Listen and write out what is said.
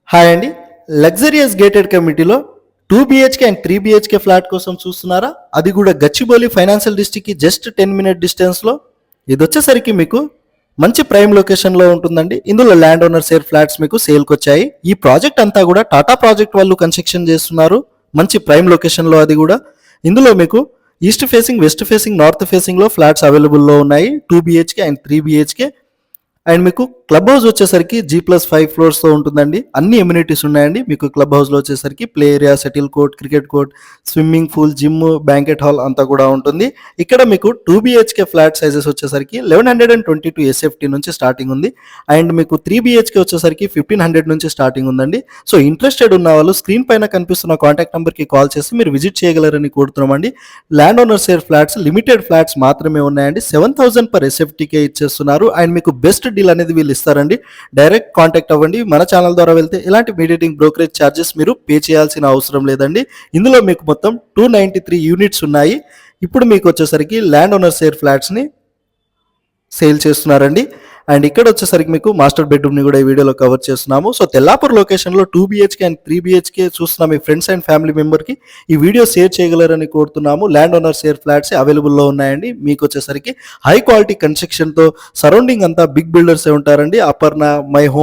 Hi అండి. Luxurious gated కమ్యూనిటీలో 2 BHK and 3 BHK flat కోసం చూస్తున్నారా? అది కూడా గచ్చిబౌలి ఫైనాన్షియల్ డిస్ట్రిక్ట్‌కి జస్ట్ 10 మినిట్ డిస్టెన్స్‌లో. ఇదొచ్చేసరికి మీకు మంచి ప్రైమ్ లొకేషన్‌లో ఉంటుందండి. ఇందులో ల్యాండ్ ఓనర్ షేర్ ఫ్లాట్స్ మీకు సేల్‌కొచ్చాయి. ఈ ప్రాజెక్ట్ అంతా కూడా టాటా ప్రాజెక్ట్ వాళ్ళు కన్స్ట్రక్షన్ చేస్తున్నారు. మంచి ప్రైమ్ లొకేషన్‌లో అది కూడా. ఇందులో మీకు east facing, west facing, north ఫేసింగ్‌లో ఫ్లాట్స్ అవైలబుల్‌లో ఉన్నాయి. 2 బీహెచ్కే అండ్ 3 బీహెచ్కే. అండ్ మీకు క్లబ్ హౌస్ వచ్చేసరికి G+5 ఫ్లోర్స్తో ఉంటుందండి. అన్ని ఎమ్యూనిటీస్ ఉన్నాయండి. మీకు క్లబ్ హౌస్లో వచ్చేసరికి play area, settle court, cricket court, swimming pool, gym, banquet hall అంతా కూడా ఉంటుంది. ఇక్కడ మీకు 2 బీహెచ్కే ఫ్లాట్ సైజెస్ వచ్చేసరికి 1122 ఎస్ఎఫ్టీ నుంచి స్టార్టింగ్ ఉంది. అండ్ మీకు 3 బీహెచ్కే వచ్చేసరికి 1500 నుంచి స్టార్టింగ్ ఉందండి. సో ఇంట్రెస్టెడ్ ఉన్న వాళ్ళు స్క్రీన్ పైన కనిపిస్తున్న కాంటాక్ట్ నెంబర్కి కాల్ చేసి మీరు విజిట్ చేయగలరని కోరుతున్నామండి. Land owner share flats limited flats మాత్రమే ఉన్నాయండి. 7000 పర్ ఎస్ఎఫ్టీకే ఇచ్చేస్తున్నారు. అండ్ మీకు బెస్ట్ డీల్ అనేది వీళ్ళు ఇస్తారండి. డైరెక్ట్ కాంటాక్ట్ అవ్వండి. మన ఛానల్ ద్వారా వెళ్తే ఇలాంటి మీడియేటింగ్ బ్రోకరేజ్ ఛార్జెస్ మీరు పే చేయాల్సిన అవసరం లేదండి. ఇందులో మీకు మొత్తం 293 యూనిట్స్ ఉన్నాయి. ఇప్పుడు మీకు వచ్చేసరికి ల్యాండ్ ఓనర్ షేర్ ఫ్లాట్స్ని సేల్ చేస్తున్నారండి. అండ్ ఇక్కడ వచ్చేసరికి మీకు మాస్టర్ బెడ్రూమ్ని కూడా ఈ వీడియోలో కవర్ చేస్తున్నాము. సో తెల్లాపూర్ లొకేషన్లో 2 బీహెచ్కే అండ్ 3 బీహెచ్కే చూస్తున్న మీ ఫ్రెండ్స్ అండ్ ఫ్యామిలీ మెంబర్కి ఈ వీడియో షేర్ చేయగలరని కోరుతున్నాము. ల్యాండ్ ఓనర్ షేర్ ఫ్లాట్స్ అవైలబుల్లో ఉన్నాయండి. మీకు వచ్చేసరికి హై క్వాలిటీ కన్స్ట్రక్షన్తో సరౌండింగ్ అంతా బిగ్ బిల్డర్సే ఉంటారండి. Aparna, my home